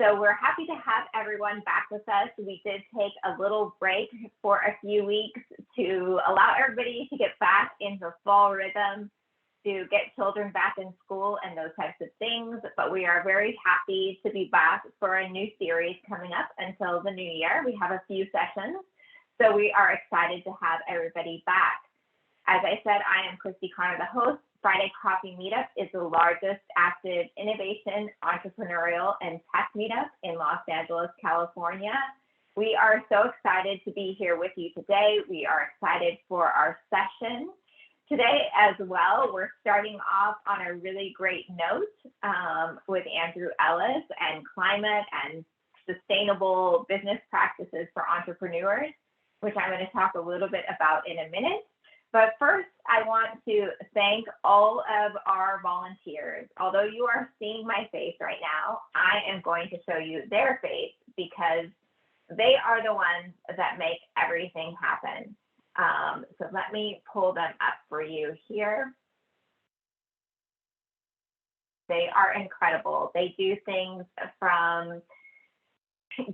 So we're happy to have everyone back with us. We did take a little break for a few weeks to allow everybody to get back into fall rhythm, to get children back in school and those types of things. But we are very happy to be back for a new series coming up until the new year. We have a few sessions, so we are excited to have everybody back. As I said, I am Christy Connor, the host. Friday Coffee Meetup is the largest active innovation, entrepreneurial, and tech meetup in Los Angeles, California. We are so excited to be here with you today. We are excited for our session today as well. We're starting off on a really great note with Andrew Ellis and climate and sustainable business practices for entrepreneurs, which I'm going to talk a little bit about in a minute. But first, I want to thank all of our volunteers. Although you are seeing my face right now, I am going to show you their face because they are the ones that make everything happen. So let me pull them up for you here. They are incredible. They do things from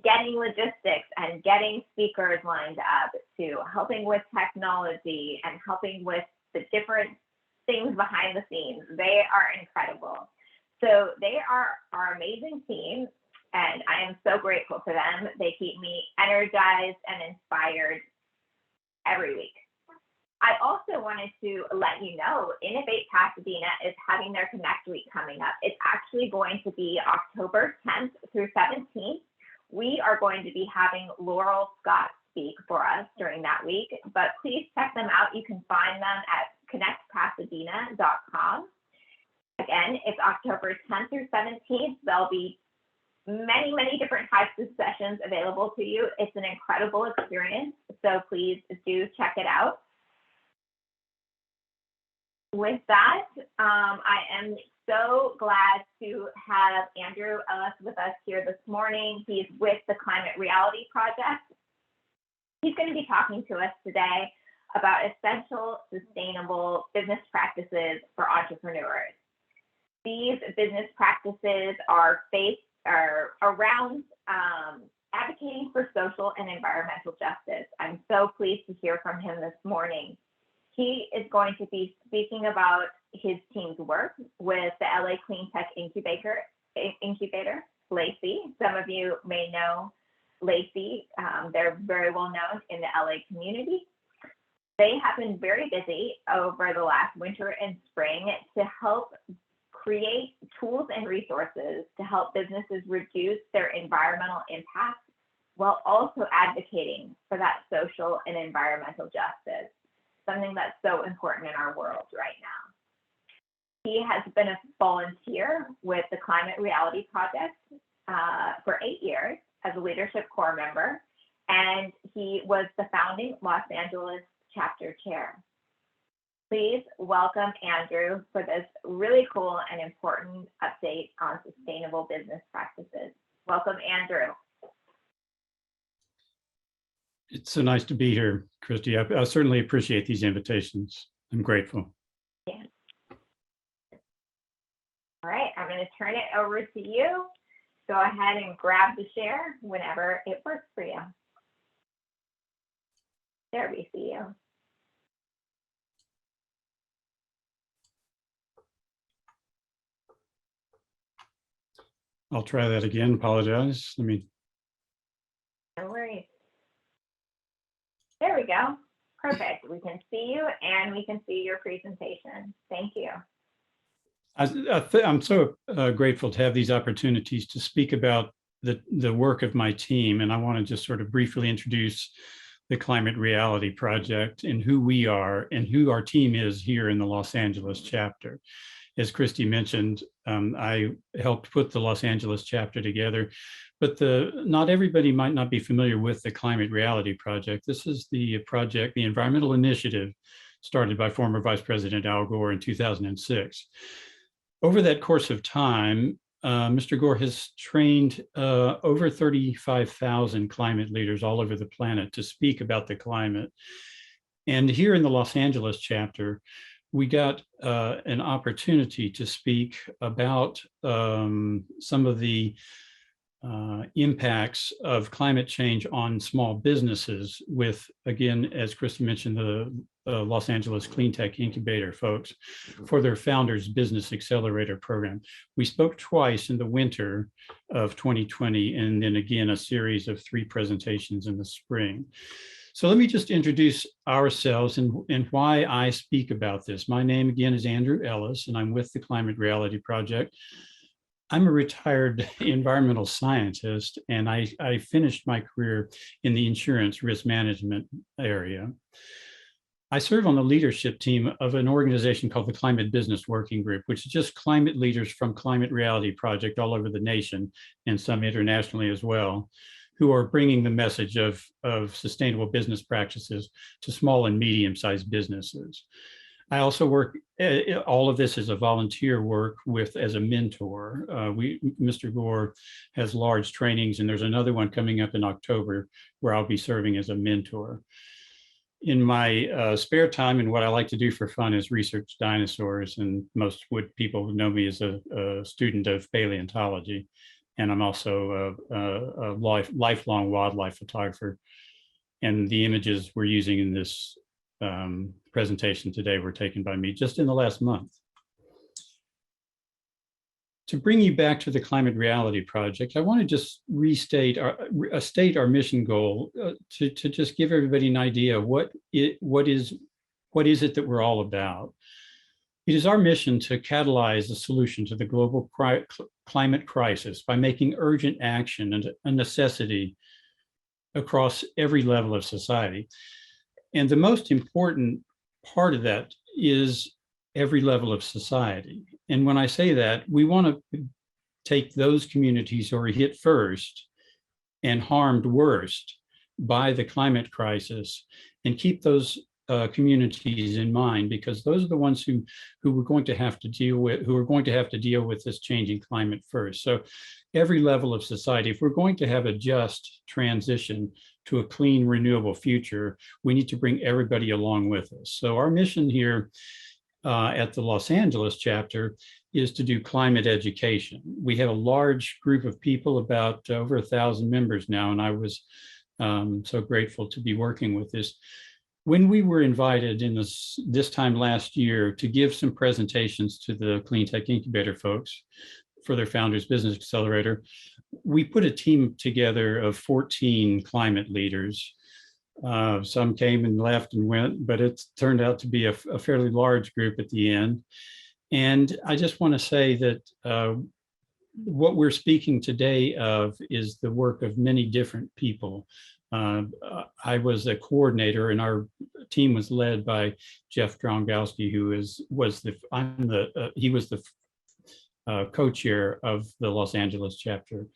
getting logistics and getting speakers lined up to helping with technology and helping with the different things behind the scenes. They are incredible. So they are our amazing team, and I am so grateful for them. They keep me energized and inspired every week. I also wanted to let you know, Innovate Pasadena is having their Connect Week coming up. It's actually going to be October 10th through 17th. We are going to be having Laurel Scott speak for us during that week, but please check them out. You can find them at connectpasadena.com. Again, it's October 10th through 17th. There'll be many, many different types of sessions available to you. It's an incredible experience, so please do check it out. With that, I am so glad to have Andrew Ellis with us here this morning. He's with the Climate Reality Project. He's going to be talking to us today about essential sustainable business practices for entrepreneurs. These business practices are around advocating for social and environmental justice. I'm so pleased to hear from him this morning. He is going to be speaking about his team's work with the LA Cleantech Incubator, Lacey. Some of you may know Lacey. They're very well known in the LA community. They have been very busy over the last winter and spring to help create tools and resources to help businesses reduce their environmental impact while also advocating for that social and environmental justice, something that's so important in our world right now. He has been a volunteer with the Climate Reality Project for 8 years as a leadership core member, and he was the founding Los Angeles chapter chair. Please welcome Andrew for this really cool and important update on sustainable business practices. Welcome, Andrew. It's so nice to be here, Christy. I certainly appreciate these invitations. I'm grateful. Yeah. All right, I'm going to turn it over to you. Go ahead and grab the share whenever it works for you. There we see you. I'll try that again. Apologize. Let me. No worries. There we go. Perfect. We can see you and we can see your presentation. Thank you. I'm so grateful to have these opportunities to speak about the work of my team. And I want to just sort of briefly introduce the Climate Reality Project and who we are and who our team is here in the Los Angeles chapter. As Christy mentioned, I helped put the Los Angeles chapter together, but not everybody might not be familiar with the Climate Reality Project. This is the project, the environmental initiative started by former Vice President Al Gore in 2006. Over that course of time, Mr. Gore has trained over 35,000 climate leaders all over the planet to speak about the climate. And here in the Los Angeles chapter, we got an opportunity to speak about some of the impacts of climate change on small businesses with, again, as Krista mentioned, the Los Angeles Cleantech Incubator folks for their Founders Business Accelerator program. We spoke twice in the winter of 2020, and then again, a series of 3 presentations in the spring. So let me just introduce ourselves and why I speak about this. My name again is Andrew Ellis, and I'm with the Climate Reality Project. I'm a retired environmental scientist, and I finished my career in the insurance risk management area. I serve on the leadership team of an organization called the Climate Business Working Group, which is just climate leaders from Climate Reality Project all over the nation and some internationally as well, who are bringing the message of sustainable business practices to small and medium-sized businesses. I also work, all of this is a volunteer work as a mentor. Mr. Gore has large trainings, and there's another one coming up in October where I'll be serving as a mentor. In my spare time, and what I like to do for fun is research dinosaurs, and most people know me as a student of paleontology, and I'm also a lifelong wildlife photographer. And the images we're using in this presentation today were taken by me just in the last month. To bring you back to the Climate Reality Project, I want to just restate our mission goal to just give everybody an idea of what is it that we're all about. It is our mission to catalyze a solution to the global climate crisis by making urgent action a necessity across every level of society. And the most important part of that is every level of society. And when I say that, we want to take those communities who are hit first and harmed worst by the climate crisis and keep those communities in mind, because those are the ones who are going to have to deal with this changing climate first. So every level of society, if we're going to have a just transition to a clean, renewable future, we need to bring everybody along with us. So our mission here at the Los Angeles chapter is to do climate education. We have a large group of people, about over 1,000 members now, and I was so grateful to be working with this. When we were invited in this time last year to give some presentations to the Cleantech Incubator folks for their Founders Business Accelerator, we put a team together of 14 climate leaders. Some came and left and went, but it turned out to be a fairly large group at the end. And I just want to say that what we're speaking today of is the work of many different people. I was a coordinator, and our team was led by Jeff Drongowski, who was the co-chair of the Los Angeles chapter.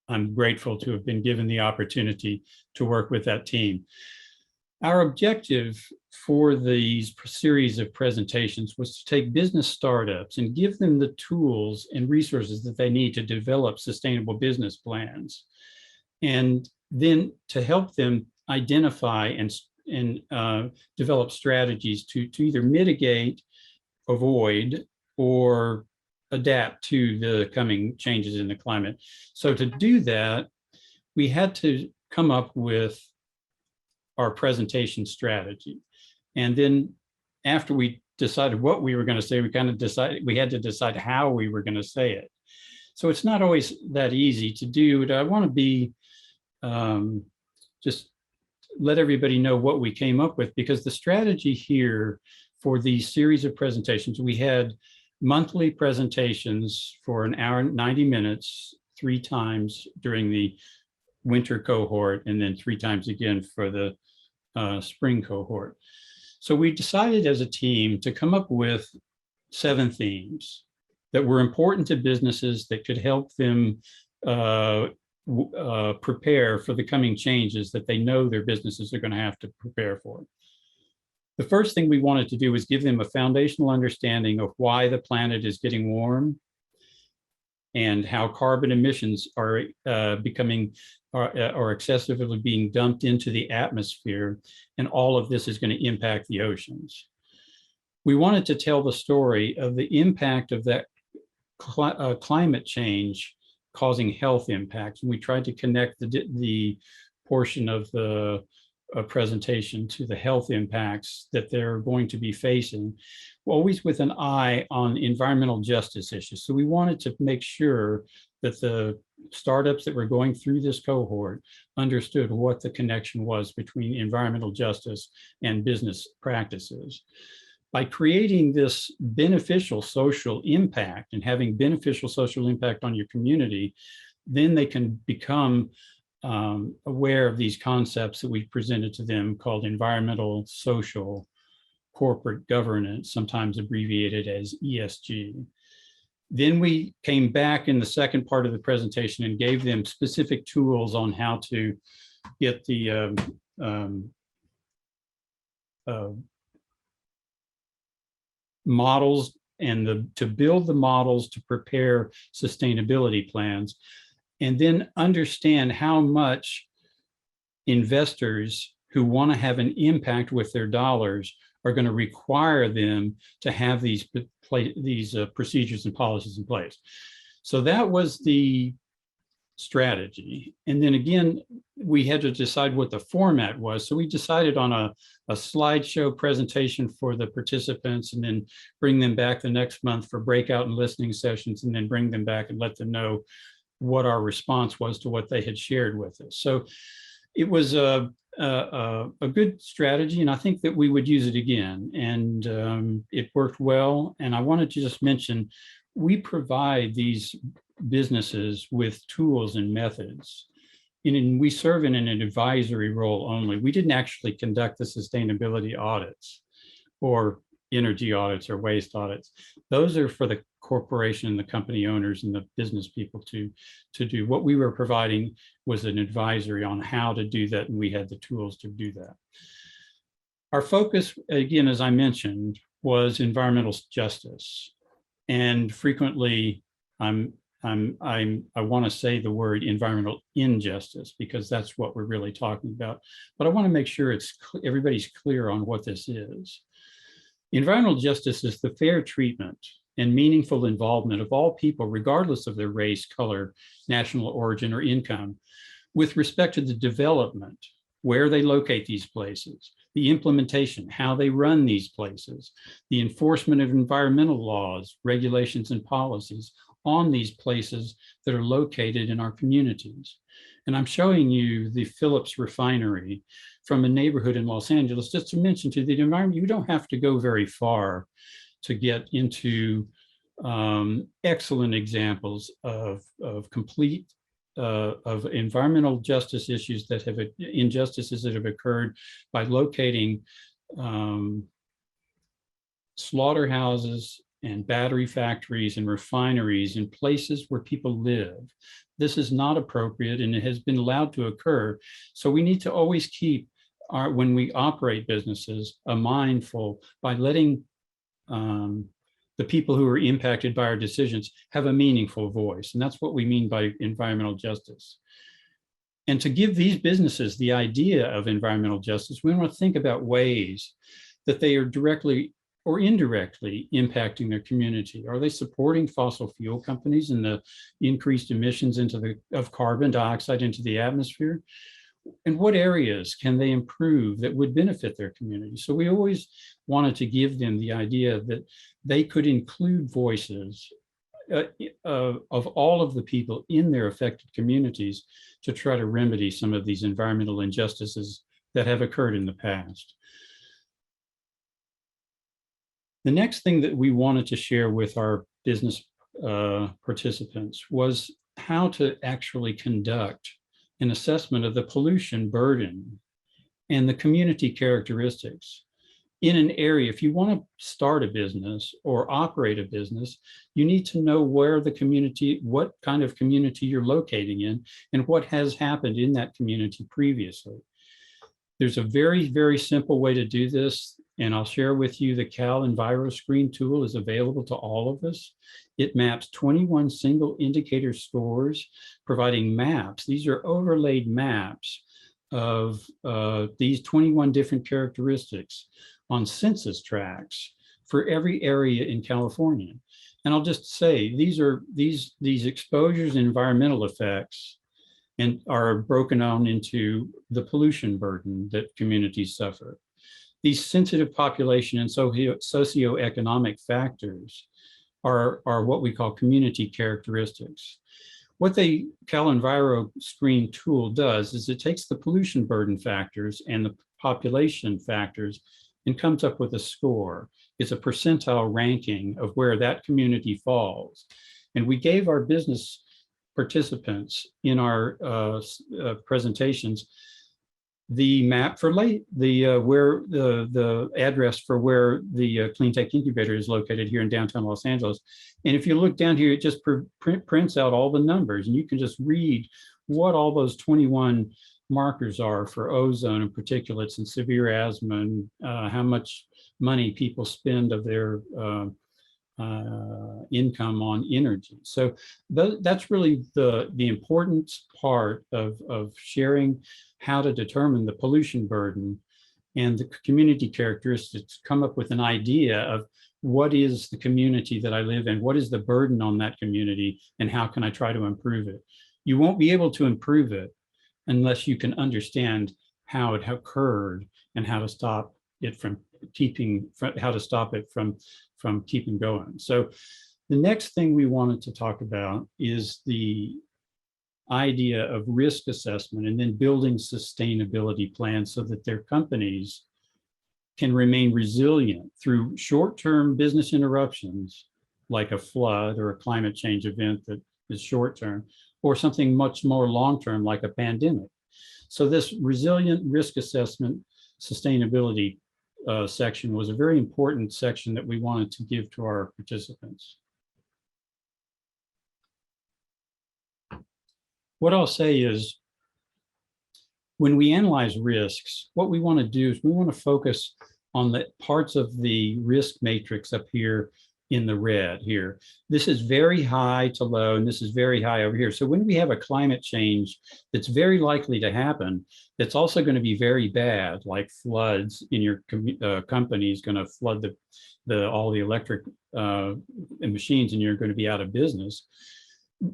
I'm grateful to have been given the opportunity to work with that team. Our objective for these series of presentations was to take business startups and give them the tools and resources that they need to develop sustainable business plans, and then to help them identify and develop strategies to either mitigate, avoid, or adapt to the coming changes in the climate. So to do that, we had to come up with our presentation strategy. And then after we decided what we were going to say, we had to decide how we were going to say it. So it's not always that easy to do, but I want to be just let everybody know what we came up with, because the strategy here for these series of presentations, we had monthly presentations for an hour, 90 minutes, 3 times during the winter cohort, and then 3 times again for the spring cohort. So we decided as a team to come up with 7 themes that were important to businesses that could help them prepare for the coming changes that they know their businesses are going to have to prepare for. The first thing we wanted to do was give them a foundational understanding of why the planet is getting warm and how carbon emissions are excessively being dumped into the atmosphere, and all of this is going to impact the oceans. We wanted to tell the story of the impact of that climate change causing health impacts. And we tried to connect the portion of the presentation to the health impacts that they're going to be facing, always with an eye on environmental justice issues. So we wanted to make sure that the startups that were going through this cohort understood what the connection was between environmental justice and business practices. By creating this beneficial social impact and having beneficial social impact on your community, then they can become aware of these concepts that we presented to them called environmental, social, corporate governance, sometimes abbreviated as ESG. Then we came back in the second part of the presentation and gave them specific tools on how to get the models and to build the models to prepare sustainability plans, and then understand how much investors who want to have an impact with their dollars are going to require them to have these procedures and policies in place. So that was the strategy. And then again, we had to decide what the format was. So we decided on a slideshow presentation for the participants, and then bring them back the next month for breakout and listening sessions, and then bring them back and let them know what our response was to what they had shared with us. So it was a good strategy, and I think that we would use it again. And it worked well. And I wanted to just mention, we provide these businesses with tools and methods. And we serve in an advisory role only. We didn't actually conduct the sustainability audits or energy audits or waste audits. Those are for the corporation and the company owners and the business people to do. What we were providing was an advisory on how to do that, and we had the tools to do that. Our focus, again, as I mentioned, was environmental justice. And frequently, I want to say the word environmental injustice, because that's what we're really talking about. But I want to make sure everybody's clear on what this is. Environmental justice is the fair treatment and meaningful involvement of all people, regardless of their race, color, national origin, or income, with respect to the development, where they locate these places, the implementation, how they run these places, the enforcement of environmental laws, regulations, and policies on these places that are located in our communities. And I'm showing you the Phillips refinery from a neighborhood in Los Angeles, just to mention to the environment, you don't have to go very far to get into excellent examples of complete of environmental justice issues that have injustices that have occurred by locating slaughterhouses and battery factories and refineries in places where people live. This is not appropriate, and it has been allowed to occur. So we need to always keep when we operate businesses, mindful by letting the people who are impacted by our decisions have a meaningful voice. And that's what we mean by environmental justice. And to give these businesses the idea of environmental justice, we want to think about ways that they are directly or indirectly impacting their community. Are they supporting fossil fuel companies and the increased emissions of carbon dioxide into the atmosphere? And what areas can they improve that would benefit their community? So we always wanted to give them the idea that they could include voices of all of the people in their affected communities to try to remedy some of these environmental injustices that have occurred in the past. The next thing that we wanted to share with our business participants was how to actually conduct an assessment of the pollution burden and the community characteristics in an area. If you want to start a business or operate a business, you need to know where the community, what kind of community you're locating in, and what has happened in that community previously. There's a very, very simple way to do this, and I'll share with you the Cal EnviroScreen tool is available to all of us. It maps 21 single indicator scores, providing maps. These are overlaid maps of these 21 different characteristics on census tracts for every area in California. And I'll just say, these exposures and environmental effects and are broken down into the pollution burden that communities suffer. These sensitive population and socioeconomic factors are what we call community characteristics. What the CalEnviro screen tool does is it takes the pollution burden factors and the population factors and comes up with a score. It's a percentile ranking of where that community falls. And we gave our business participants in our presentations the map for where the address for where the Cleantech Incubator is located here in downtown Los Angeles. And if you look down here, it just prints out all the numbers, and you can just read what all those 21 markers are for ozone and particulates and severe asthma, and how much money people spend of their income on energy. So that's really the important part of sharing how to determine the pollution burden and the community characteristics, come up with an idea of what is the community that I live in, what is the burden on that community, and how can I try to improve it. You won't be able to improve it unless you can understand how it occurred and how to stop it from keeping going. So the next thing we wanted to talk about is the idea of risk assessment and then building sustainability plans so that their companies can remain resilient through short-term business interruptions like a flood or a climate change event that is short-term, or something much more long-term like a pandemic. So this resilient risk assessment sustainability section was a very important section that we wanted to give to our participants. What I'll say is, when we analyze risks, what we want to do is we want to focus on the parts of the risk matrix up here in the red here. This is very high to low, and this is very high over here. So when we have a climate change that's very likely to happen, that's also going to be very bad, like floods in your company is going to flood all the electric machines, and you're going to be out of business.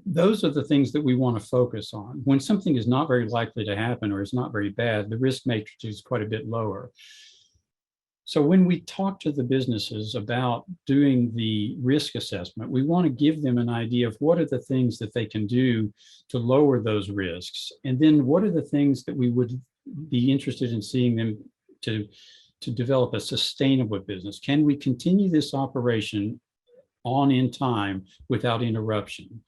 Those are the things that we want to focus on. When something is not very likely to happen or is not very bad, the risk matrix is quite a bit lower. So when we talk to the businesses about doing the risk assessment, we want to give them an idea of what are the things that they can do to lower those risks. And then what are the things that we would be interested in seeing them to develop a sustainable business? Can we continue this operation on in time without interruption?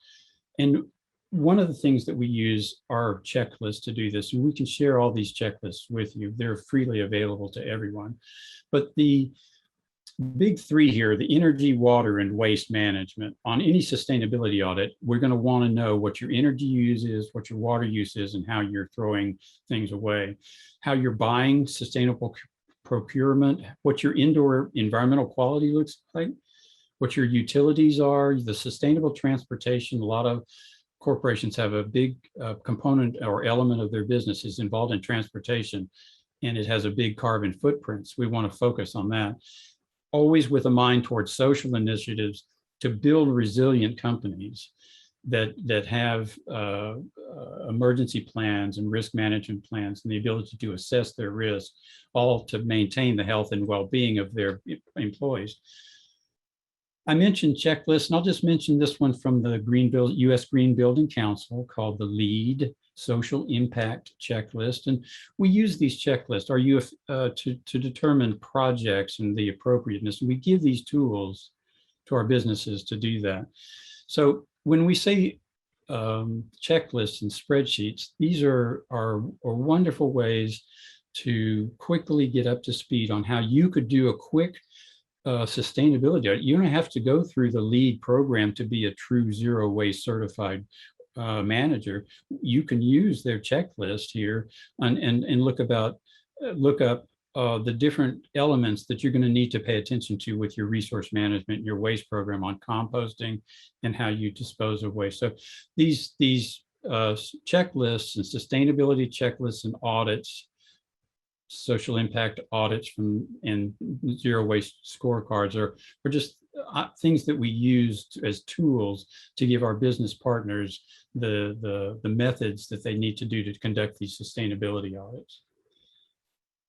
And one of the things that we use are checklists to do this, and we can share all these checklists with you. They're freely available to everyone. But the big three here, the energy, water, and waste management, on any sustainability audit, we're going to want to know what your energy use is, what your water use is, and how you're throwing things away, how you're buying sustainable procurement, what your indoor environmental quality looks like, what your utilities are, the sustainable transportation. A lot of corporations have a big component or element of their business is involved in transportation, and it has a big carbon footprint. So we want to focus on that, always with a mind towards social initiatives to build resilient companies that have emergency plans and risk management plans and the ability to assess their risk, all to maintain the health and well-being of their employees. I mentioned checklists, and I'll just mention this one from the U.S. Green Building Council called the LEED Social Impact Checklist. And we use these checklists to determine projects and the appropriateness. And we give these tools to our businesses to do that. So when we say checklists and spreadsheets, these are wonderful ways to quickly get up to speed on how you could do a quick sustainability. You don't have to go through the LEED program to be a true zero waste certified manager. You can use their checklist here and look up the different elements that you're going to need to pay attention to with your resource management, your waste program on composting, and how you dispose of waste. So these checklists and sustainability checklists and audits, social impact audits and zero waste scorecards are just things that we use as tools to give our business partners the methods that they need to do to conduct these sustainability audits.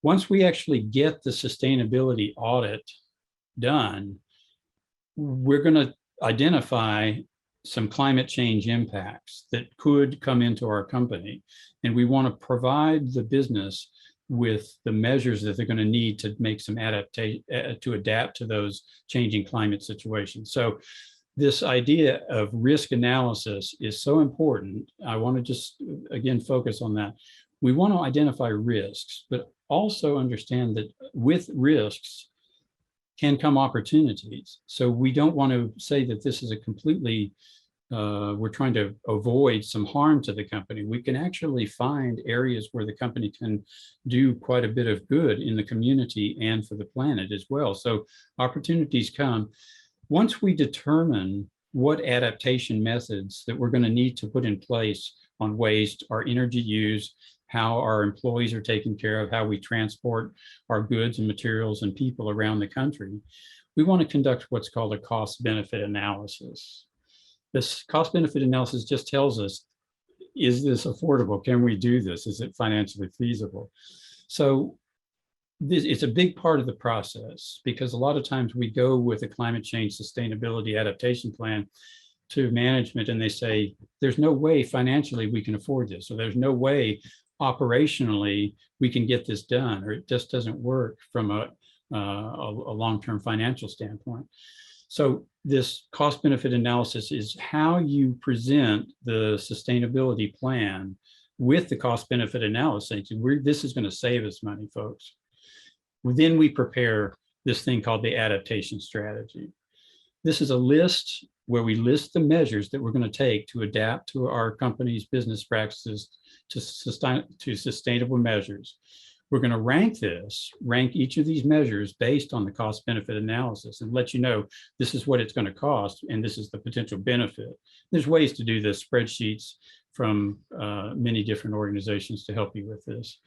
Once we actually get the sustainability audit done, we're going to identify some climate change impacts that could come into our company. And we want to provide the business with the measures that they're going to need to make some adaptation, to adapt to those changing climate situations. So this idea of risk analysis is so important. I want to just, again, focus on that. We want to identify risks, but also understand that with risks can come opportunities. So we don't want to say that this is a completely, we're trying to avoid some harm to the company. We can actually find areas where the company can do quite a bit of good in the community and for the planet as well. So opportunities come. Once we determine what adaptation methods that we're going to need to put in place on waste, our energy use, how our employees are taken care of, how we transport our goods and materials and people around the country, we want to conduct what's called a cost-benefit analysis. This cost-benefit analysis just tells us, is this affordable? Can we do this? Is it financially feasible? So it's a big part of the process, because a lot of times we go with a climate change sustainability adaptation plan to management and they say, there's no way financially we can afford this, or there's no way operationally we can get this done, or it just doesn't work from a long-term financial standpoint. So this cost-benefit analysis is how you present the sustainability plan with the cost-benefit analysis. This is going to save us money, folks. Then we prepare this thing called the adaptation strategy. This is a list where we list the measures that we're going to take to adapt to our company's business practices to sustainable measures. We're going to rank each of these measures based on the cost-benefit analysis and let you know this is what it's going to cost and this is the potential benefit. There's ways to do this, spreadsheets from many different organizations to help you with this.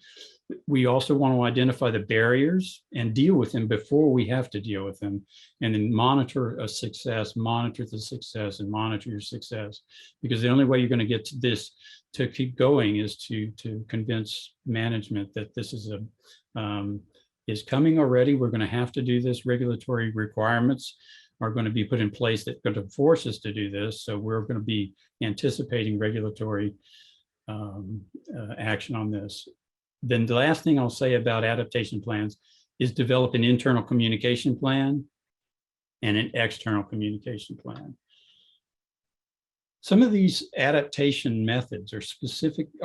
We also want to identify the barriers and deal with them before we have to deal with them, and then monitor the success, and monitor your success, because the only way you're going to get to this to keep going is to convince management that this is is coming already. We're going to have to do this. Regulatory requirements are going to be put in place that are going to force us to do this. So we're going to be anticipating regulatory action on this. Then the last thing I'll say about adaptation plans is develop an internal communication plan and an external communication plan. Some of these adaptation methods are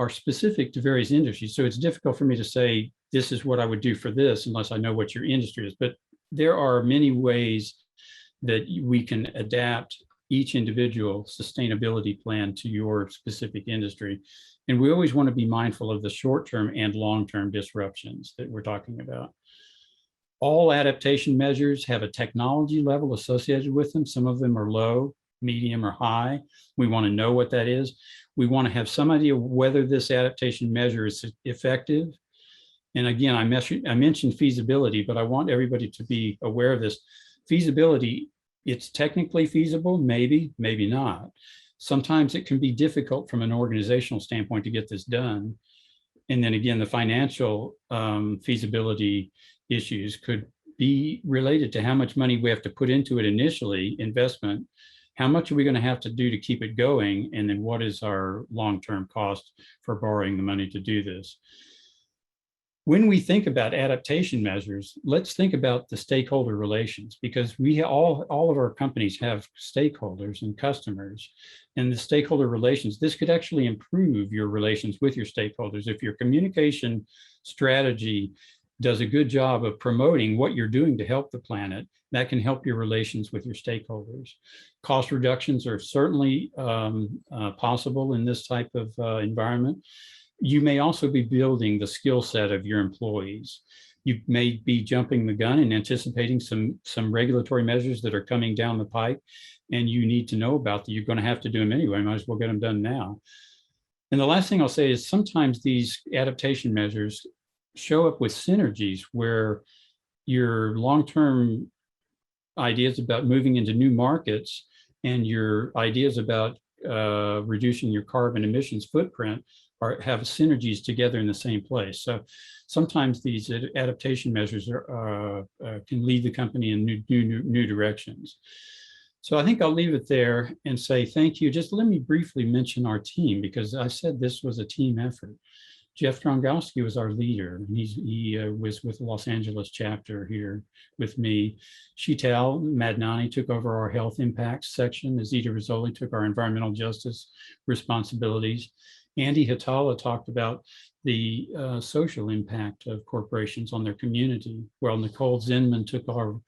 specific to various industries. So it's difficult for me to say, this is what I would do for this unless I know what your industry is. But there are many ways that we can adapt each individual sustainability plan to your specific industry. And we always want to be mindful of the short-term and long-term disruptions that we're talking about. All adaptation measures have a technology level associated with them. Some of them are low, medium, or high. We want to know what that is. We want to have some idea whether this adaptation measure is effective. And again, I mentioned feasibility, but I want everybody to be aware of this. Feasibility, it's technically feasible, maybe, maybe not. Sometimes it can be difficult from an organizational standpoint to get this done. And then again, the financial feasibility issues could be related to how much money we have to put into it initially, investment, how much are we going to have to do to keep it going, and then what is our long-term cost for borrowing the money to do this. When we think about adaptation measures, let's think about the stakeholder relations, because all of our companies have stakeholders and customers, and the stakeholder relations, this could actually improve your relations with your stakeholders. If your communication strategy does a good job of promoting what you're doing to help the planet, that can help your relations with your stakeholders. Cost reductions are certainly possible in this type of environment. You may also be building the skill set of your employees. You may be jumping the gun and anticipating some regulatory measures that are coming down the pipe, and you need to know about that. You're going to have to do them anyway. Might as well get them done now. And the last thing I'll say is sometimes these adaptation measures show up with synergies where your long-term ideas about moving into new markets and your ideas about reducing your carbon emissions footprint have synergies together in the same place. So sometimes these adaptation measures can lead the company in new directions. So I think I'll leave it there and say thank you. Just let me briefly mention our team, because I said this was a team effort. Jeff Drongowski was our leader. He was with the Los Angeles chapter here with me. Sheetal Madnani took over our health impacts section. Azita Rizzoli took our environmental justice responsibilities. Andy Hatala talked about the social impact of corporations on their community, while Nicole Zinman took our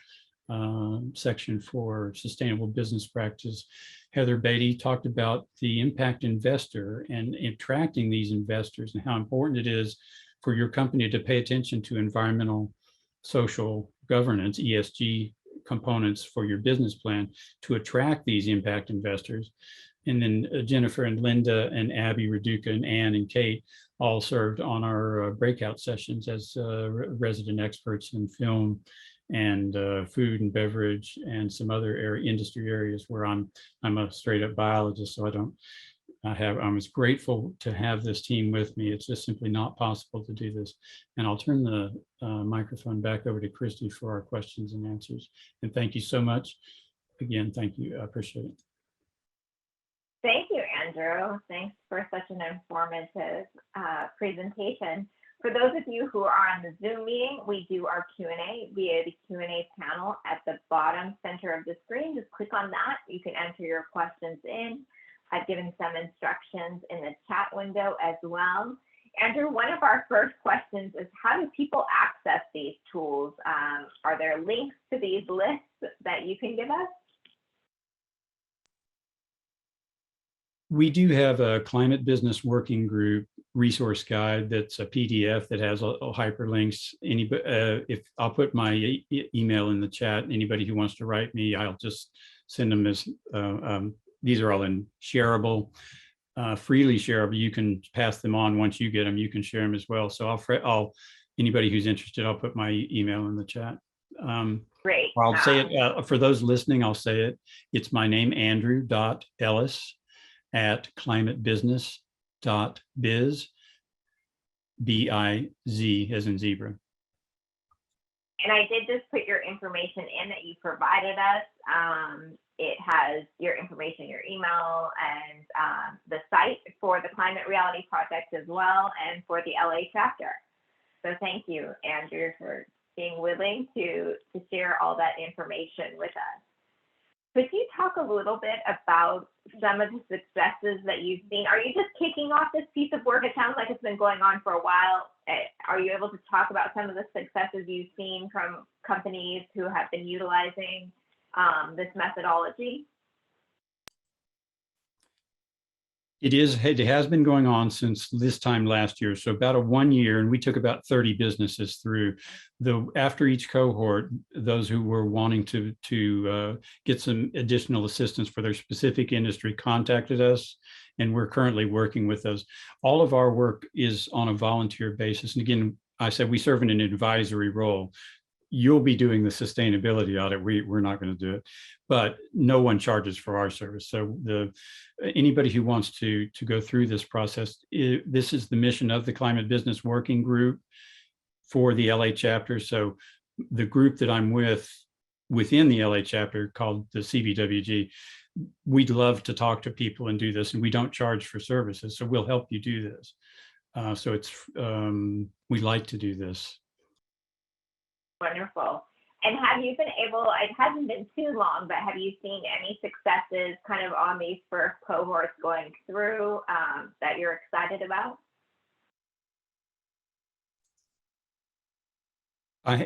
section for sustainable business practice. Heather Beatty talked about the impact investor and attracting these investors and how important it is for your company to pay attention to environmental, social governance, ESG components for your business plan to attract these impact investors. And then Jennifer and Linda and Abby, Raduca and Ann and Kate all served on our breakout sessions as resident experts in film and food and beverage and some other industry areas where I'm a straight up biologist, so I'm as grateful to have this team with me. It's just simply not possible to do this. And I'll turn the microphone back over to Christy for our questions and answers. And thank you so much. Again, thank you. I appreciate it. Thank you, Andrew. Thanks for such an informative presentation. For those of you who are on the Zoom meeting, we do our Q&A via the Q&A panel at the bottom center of the screen. Just click on that. You can enter your questions in. I've given some instructions in the chat window as well. Andrew, one of our first questions is, how do people access these tools? Are there links to these lists that you can give us? We do have a climate business working group resource guide that's a PDF that has hyperlinks. If I'll put my email in the chat, anybody who wants to write me, I'll just send them as, these are all in shareable, freely shareable. You can pass them on once you get them, you can share them as well. So anybody who's interested, I'll put my email in the chat. Great. I'll say it, for those listening, I'll say it. It's my name, Andrew.Ellis @climatebusiness.biz, B-I-Z as in zebra. And I did just put your information in that you provided us. It has your information, your email, and the site for the Climate Reality Project as well, and for the LA chapter. So thank you, Andrew, for being willing to share all that information with us. Could you talk a little bit about some of the successes that you've seen? Are you just kicking off this piece of work? It sounds like it's been going on for a while. Are you able to talk about some of the successes you've seen from companies who have been utilizing this methodology? It has been going on since this time last year. So about 1 year, and we took about 30 businesses through. After each cohort, those who were wanting to get some additional assistance for their specific industry contacted us, and we're currently working with those. All of our work is on a volunteer basis. And again, I said we serve in an advisory role. You'll be doing the sustainability audit. We're not going to do it, but no one charges for our service. So anybody who wants to go through this process, this is the mission of the Climate Business Working Group for the LA chapter. So the group that I'm within the LA chapter, called the CBWG, we'd love to talk to people and do this, and we don't charge for services. So we'll help you do this. So we like to do this. Wonderful. And have you been able, it hasn't been too long, but have you seen any successes kind of on these first cohorts going through that you're excited about?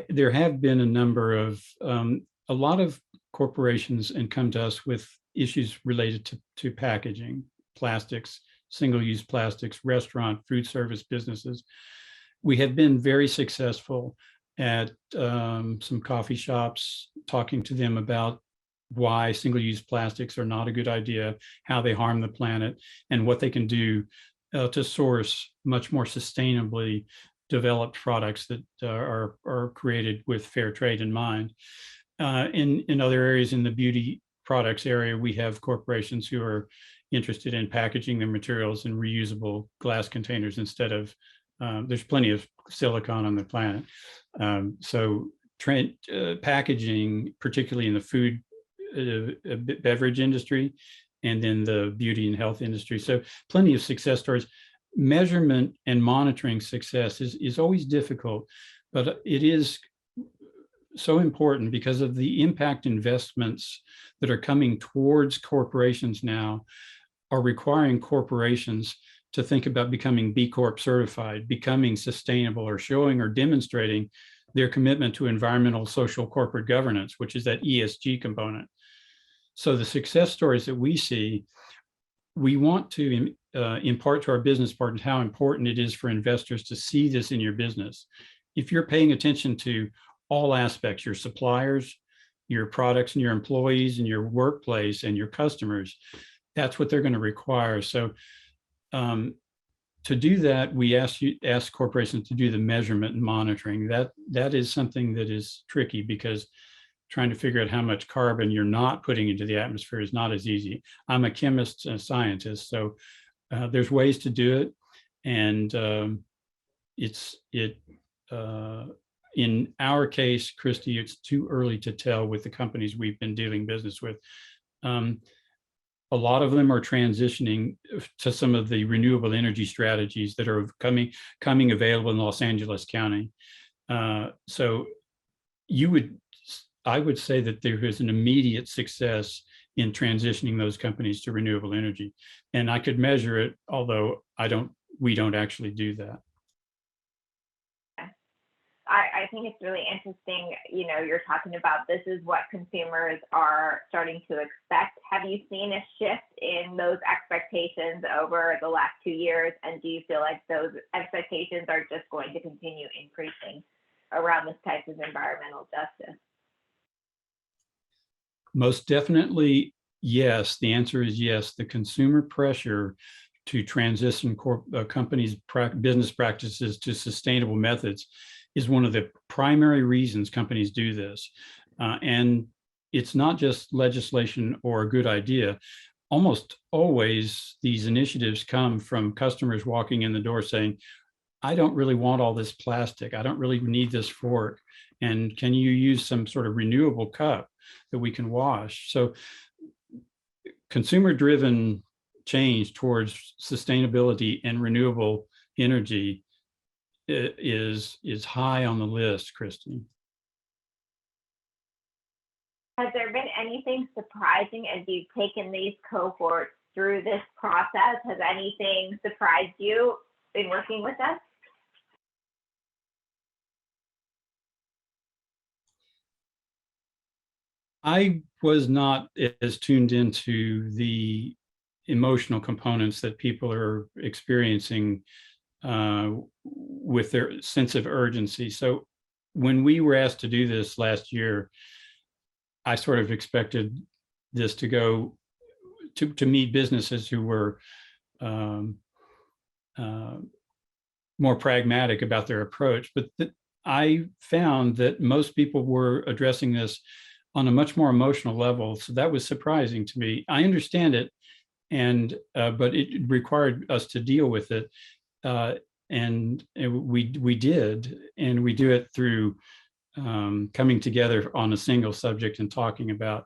There have been a number of, a lot of corporations and come to us with issues related to packaging, plastics, single-use plastics, restaurant, food service businesses. We have been very successful at some coffee shops, talking to them about why single-use plastics are not a good idea, how they harm the planet, and what they can do to source much more sustainably developed products that are created with fair trade in mind. In other areas in the beauty products area, we have corporations who are interested in packaging their materials in reusable glass containers instead of, there's plenty of silicon on the planet. So packaging, particularly in the food beverage industry and in the beauty and health industry. So plenty of success stories. Measurement and monitoring success is always difficult, but it is so important because of the impact investments that are coming towards corporations now are requiring corporations to think about becoming B Corp certified, becoming sustainable, or showing or demonstrating their commitment to environmental, social, corporate governance, which is that ESG component. So the success stories that we see, we want to impart to our business partners how important it is for investors to see this in your business. If you're paying attention to all aspects, your suppliers, your products and your employees and your workplace and your customers, that's what they're going to require. So to do that, we ask corporations to do the measurement and monitoring. That is something that is tricky because trying to figure out how much carbon you're not putting into the atmosphere is not as easy. I'm a chemist and a scientist, so there's ways to do it. And in our case, Christy, it's too early to tell with the companies we've been doing business with. A lot of them are transitioning to some of the renewable energy strategies that are coming available in Los Angeles County. So I would say that there is an immediate success in transitioning those companies to renewable energy. And I could measure it, although we don't actually do that. I think it's really interesting, you're talking about this is what consumers are starting to expect. Have you seen a shift in those expectations over the last 2 years? And do you feel like those expectations are just going to continue increasing around this type of environmental justice? Most definitely, yes. The answer is yes. The consumer pressure to transition companies' business practices to sustainable methods is one of the primary reasons companies do this. And it's not just legislation or a good idea. Almost always these initiatives come from customers walking in the door saying, I don't really want all this plastic. I don't really need this fork. And can you use some sort of renewable cup that we can wash? So consumer-driven change towards sustainability and renewable energy is high on the list, Christy. Has there been anything surprising as you've taken these cohorts through this process? Has anything surprised you in working with us? I was not as tuned into the emotional components that people are experiencing with their sense of urgency. So when we were asked to do this last year, I sort of expected this to go to meet businesses who were more pragmatic about their approach. But I found that most people were addressing this on a much more emotional level. So that was surprising to me. I understand it, but it required us to deal with it. And we did, and we do it through coming together on a single subject and talking about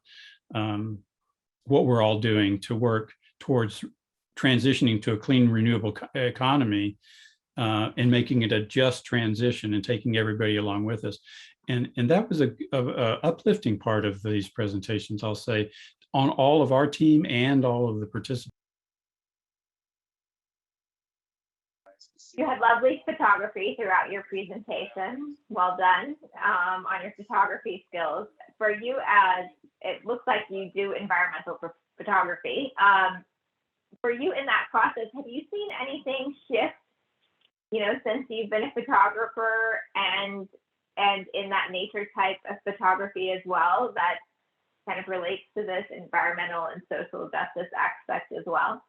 what we're all doing to work towards transitioning to a clean, renewable economy and making it a just transition and taking everybody along with us. And that was a uplifting part of these presentations, I'll say, on all of our team and all of the participants. You had lovely photography throughout your presentation. Well done on your photography skills. For you, as it looks like you do environmental photography, for you in that process, have you seen anything shift, since you've been a photographer and in that nature type of photography as well, that kind of relates to this environmental and social justice aspect as well?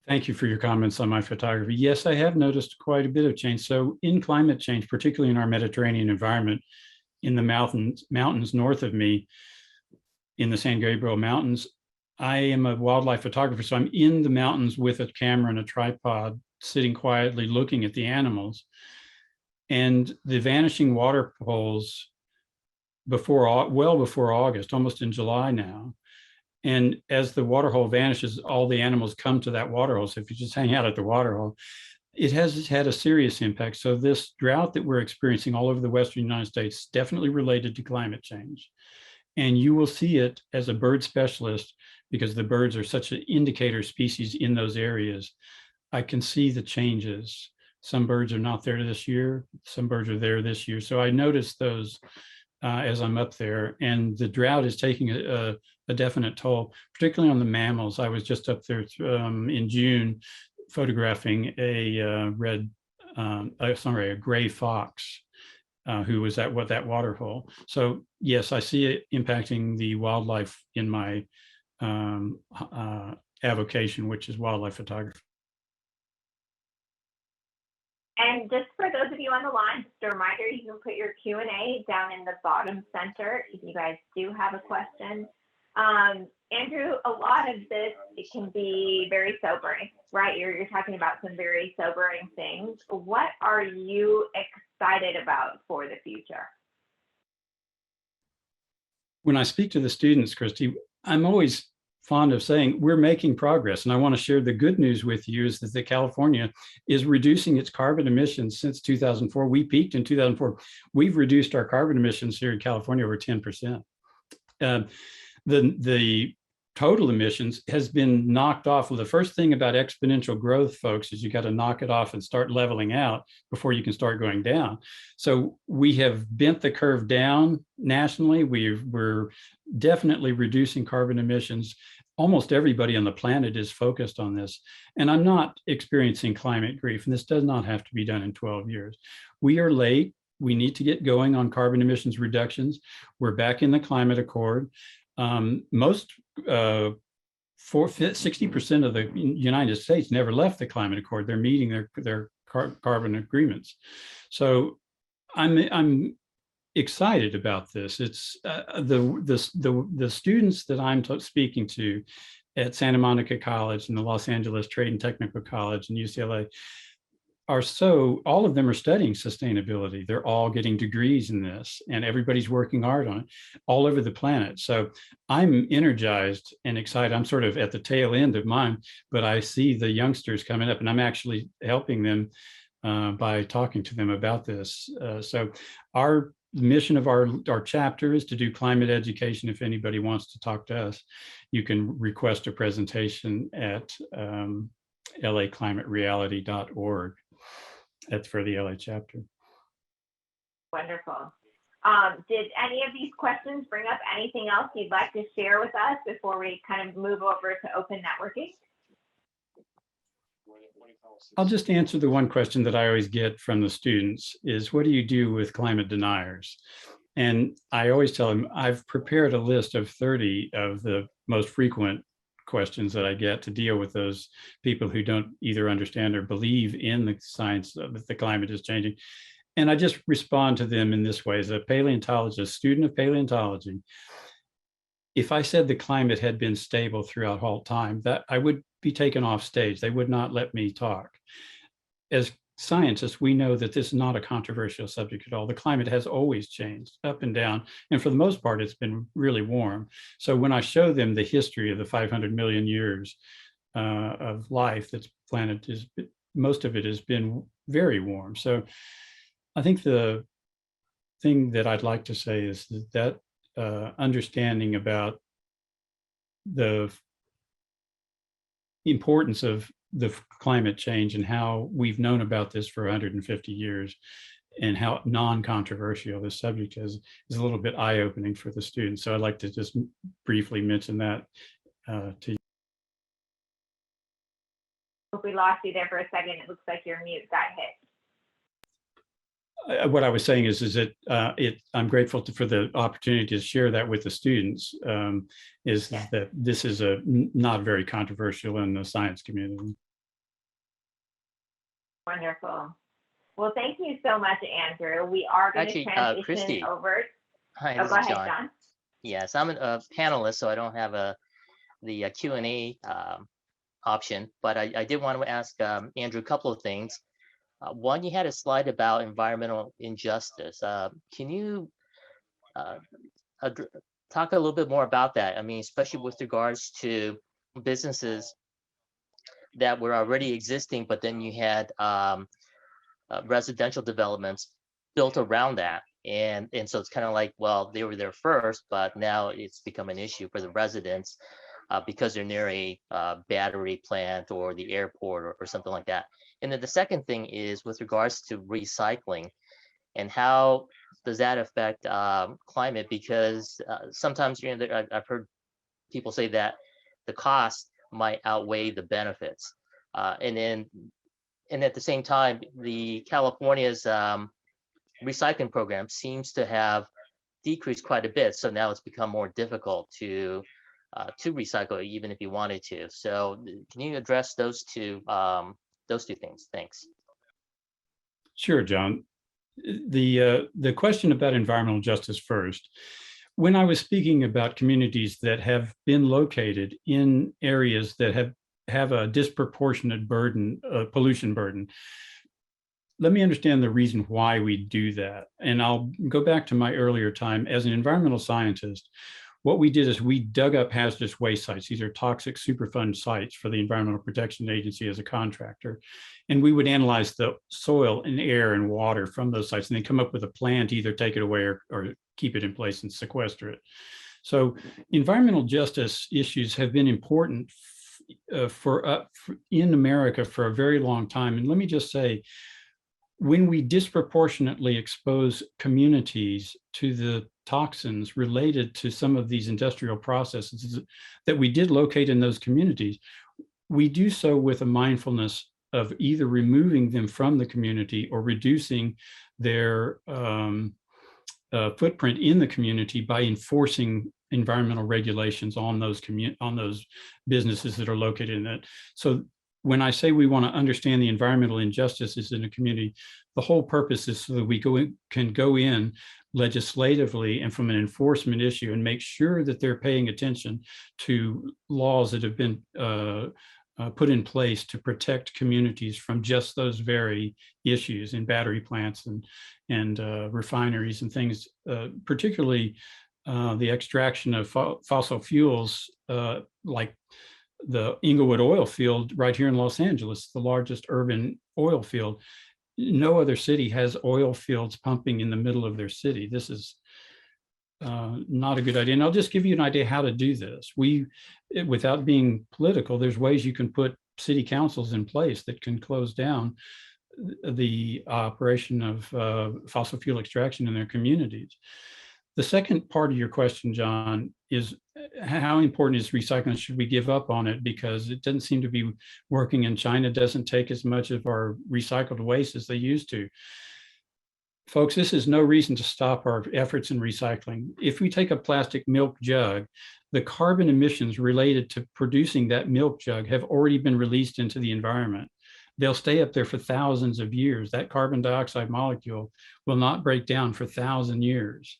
Thank you for your comments on my photography. Yes, I have noticed quite a bit of change. So in climate change, particularly in our Mediterranean environment, in the mountains north of me, in the San Gabriel Mountains, I am a wildlife photographer. So I'm in the mountains with a camera and a tripod, sitting quietly looking at the animals. And the vanishing water holes well before August, almost in July now. And as the waterhole vanishes, all the animals come to that waterhole. So if you just hang out at the waterhole, it has had a serious impact. So this drought that we're experiencing all over the Western United States is definitely related to climate change. And you will see it as a bird specialist because the birds are such an indicator species in those areas. I can see the changes. Some birds are not there this year. Some birds are there this year. So I noticed those as I'm up there, and the drought is taking a definite toll, particularly on the mammals. I was just up there in June photographing a gray fox who was at that water hole. So yes, I see it impacting the wildlife in my avocation, which is wildlife photography. And just for those of you on the line, just a reminder, you can put your Q&A down in the bottom center if you guys do have a question. Andrew, a lot of this, it can be very sobering, right? You're talking about some very sobering things. What are you excited about for the future? When I speak to the students, Christy, I'm always fond of saying we're making progress. And I want to share the good news with you is that California is reducing its carbon emissions since 2004. We peaked in 2004. We've reduced our carbon emissions here in California over 10%. The total emissions has been knocked off. Well, the first thing about exponential growth, folks, is you got to knock it off and start leveling out before you can start going down. So we have bent the curve down nationally. We're definitely reducing carbon emissions. Almost everybody on the planet is focused on this. And I'm not experiencing climate grief, and this does not have to be done in 12 years. We are late. We need to get going on carbon emissions reductions. We're back in the climate accord. 60% of the United States never left the climate accord. They're meeting their carbon agreements. So I'm excited about this. It's the students that I'm speaking to at Santa Monica College and the Los Angeles Trade and Technical College and UCLA all of them are studying sustainability. They're all getting degrees in this, and everybody's working hard on it all over the planet. So I'm energized and excited. I'm sort of at the tail end of mine, but I see the youngsters coming up, and I'm actually helping them by talking to them about this. So our mission of our chapter is to do climate education. If anybody wants to talk to us, you can request a presentation at laclimatereality.org. That's for the LA chapter. Wonderful. Did any of these questions bring up anything else you'd like to share with us before we kind of move over to open networking? I'll just answer the one question that I always get from the students is, what do you do with climate deniers? And I always tell them, I've prepared a list of 30 of the most frequent questions that I get to deal with those people who don't either understand or believe in the science that the climate is changing. And I just respond to them in this way. As a paleontologist, student of paleontology, if I said the climate had been stable throughout all time, that I would be taken off stage. They would not let me talk. As scientists, we know that this is not a controversial subject at all. The climate has always changed up and down. And for the most part, it's been really warm. So when I show them the history of the 500 million years of life, that's planet is, most of it has been very warm. So I think the thing that I'd like to say is that understanding about the importance of the climate change and how we've known about this for 150 years and how non-controversial this subject is a little bit eye-opening for the students. So I'd like to just briefly mention that to you. If we lost you there for a second, it looks like your mute got hit. What I was saying is that I'm grateful for the opportunity to share that with the students, that this is not very controversial in the science community. Wonderful. Well, thank you so much, Andrew. We are going to Actually, transition Christy, over. hi, Oh, this go is ahead, John. John. Yes, I'm a panelist, so I don't have the Q&A option, but I did want to ask Andrew a couple of things. One, you had a slide about environmental injustice. Can you talk a little bit more about that? I mean, especially with regards to businesses that were already existing, but then you had residential developments built around that. And so it's kind of like, well, they were there first, but now it's become an issue for the residents because they're near a battery plant or the airport or something like that. And then the second thing is with regards to recycling and how does that affect climate? Because sometimes I've heard people say that the cost might outweigh the benefits. And at the same time, the California's recycling program seems to have decreased quite a bit. So now it's become more difficult to recycle, even if you wanted to. So can you address those two things? Thanks. Sure, John. The question about environmental justice first. When I was speaking about communities that have been located in areas that have a disproportionate burden, pollution burden, let me understand the reason why we do that. And I'll go back to my earlier time as an environmental scientist. What we did is we dug up hazardous waste sites. These are toxic SUPERFUND sites for the Environmental Protection Agency as a contractor. And we would analyze the soil and air and water from those sites and then come up with a plan to either take it away or keep it in place and sequester it. So environmental justice issues have been important in America for a very long time. And let me just say, when we disproportionately expose communities to the toxins related to some of these industrial processes that we did locate in those communities, we do so with a mindfulness of either removing them from the community or reducing their footprint in the community by enforcing environmental regulations on those businesses that are located in that. So when I say we want to understand the environmental injustices in a community, the whole purpose is so that we can go in legislatively and from an enforcement issue and make sure that they're paying attention to laws that have been put in place to protect communities from just those very issues in battery plants and refineries and things, particularly the extraction of fossil fuels like the Inglewood oil field right here in Los Angeles, the largest urban oil field. No other city has oil fields pumping in the middle of their city. This is not a good idea. And I'll just give you an idea how to do this. Without being political, there's ways you can put city councils in place that can close down the operation of fossil fuel extraction in their communities. The second part of your question, John, is how important is recycling? Should we give up on it? Because it doesn't seem to be working, and China doesn't take as much of our recycled waste as they used to. Folks, this is no reason to stop our efforts in recycling. If we take a plastic milk jug, the carbon emissions related to producing that milk jug have already been released into the environment. They'll stay up there for thousands of years. That carbon dioxide molecule will not break down for 1,000 years.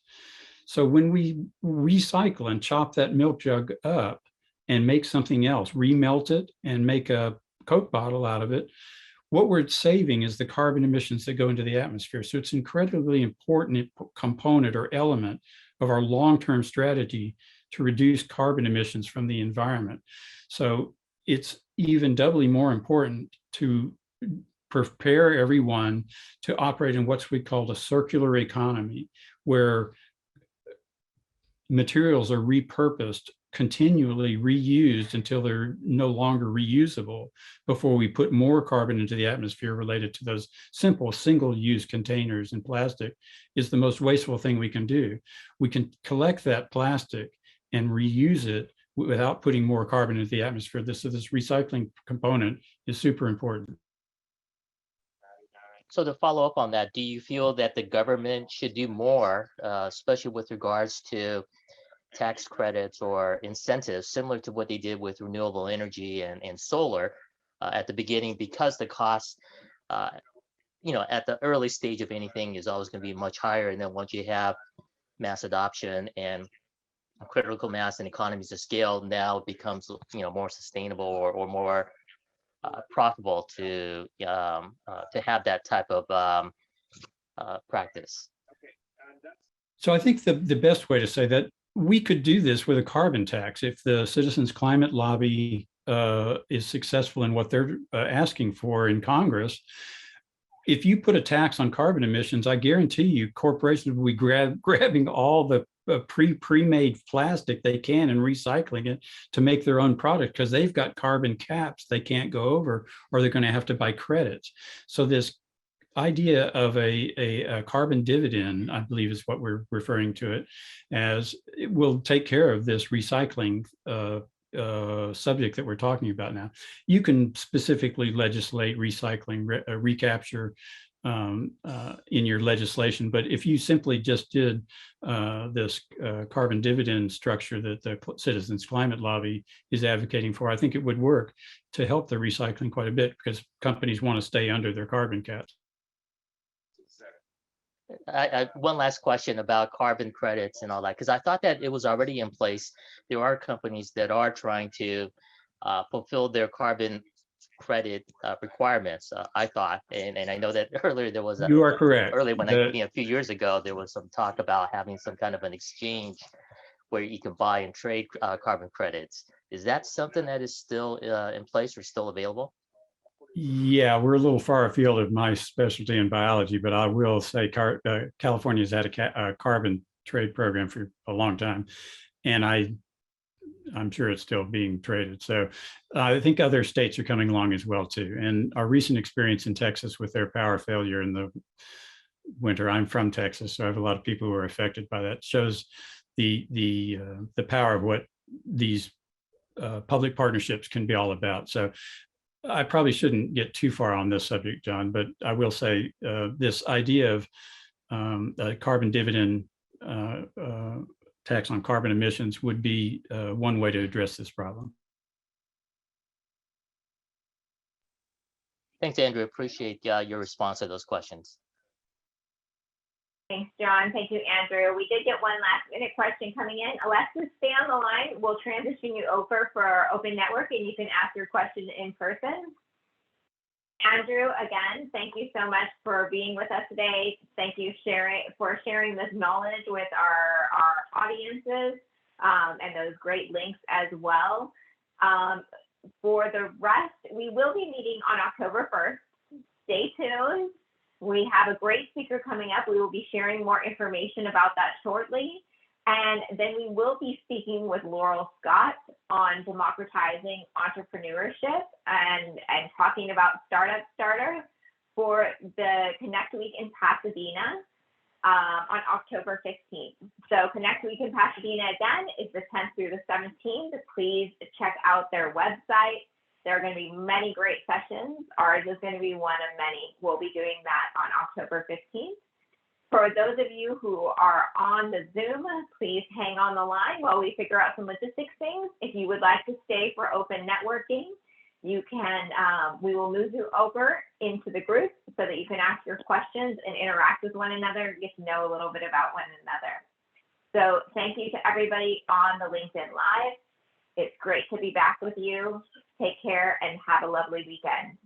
So when we recycle and chop that milk jug up and make something else, remelt it and make a Coke bottle out of it, what we're saving is the carbon emissions that go into the atmosphere. So it's an incredibly important component or element of our long-term strategy to reduce carbon emissions from the environment. So it's even doubly more important to prepare everyone to operate in what's we call a circular economy, where materials are repurposed, continually reused until they're no longer reusable before we put more carbon into the atmosphere related to those simple single-use containers. And plastic is the most wasteful thing we can do. We can collect that plastic and reuse it without putting more carbon into the atmosphere. So this recycling component is super important. So to follow up on that, do you feel that the government should do more, especially with regards to tax credits or incentives, similar to what they did with renewable energy and solar at the beginning, because the costs at the early stage of anything is always going to be much higher. And then once you have mass adoption and critical mass and economies of scale, now it becomes more sustainable or more profitable to have that type of practice. So I think the best way to say that, we could do this with a carbon tax if the Citizens Climate Lobby is successful in what they're asking for in Congress. If you put a tax on carbon emissions, I guarantee you corporations will be grabbing all the pre-made plastic they can and recycling it to make their own product, because they've got carbon caps they can't go over, or they're going to have to buy credits. So this idea of a carbon dividend, I believe is what we're referring to it as, it will take care of this recycling subject that we're talking about now. You can specifically legislate recycling, recapture in your legislation, but if you simply just did this carbon dividend structure that the Citizens Climate Lobby is advocating for, I think it would work to help the recycling quite a bit, because companies want to stay under their carbon caps. One last question about carbon credits and all that, because I thought that it was already in place. There are companies that are trying to fulfill their carbon credit requirements, I thought, and I know that earlier there was you are correct. Earlier when a few years ago there was some talk about having some kind of an exchange where you can buy and trade carbon credits. Is that something that is still in place or still available? Yeah, we're a little far afield of my specialty in biology, but I will say California's had a carbon trade program for a long time, and I'm sure it's still being traded. So I think other states are coming along as well too. And our recent experience in Texas with their power failure in the winter, I'm from Texas, so I have a lot of people who are affected by that, shows the power of what these public partnerships can be all about. So I probably shouldn't get too far on this subject, John, but I will say this idea of a carbon dividend tax on carbon emissions would be one way to address this problem. Thanks, Andrew. Appreciate your response to those questions. Thanks, John. Thank you, Andrew. We did get one last minute question coming in. Alexis, stay on the line. We'll transition you over for our open network and you can ask your question in person. Andrew, again, thank you so much for being with us today. Thank you for sharing this knowledge with our audiences and those great links as well. For the rest, we will be meeting on October 1st. Stay tuned. We have a great speaker coming up. We will be sharing more information about that shortly. And then we will be speaking with Laurel Scott on democratizing entrepreneurship and talking about Startup Starter for the Connect Week in Pasadena on October 15th. So Connect Week in Pasadena again is the 10th through the 17th. Please check out their website. There are going to be many great sessions. Ours is going to be one of many. We'll be doing that on October 15th. For those of you who are on the Zoom, please hang on the line while we figure out some logistics things. If you would like to stay for open networking, you can, we will move you over into the group so that you can ask your questions and interact with one another, get to know a little bit about one another. So thank you to everybody on the LinkedIn Live. It's great to be back with you. Take care and have a lovely weekend.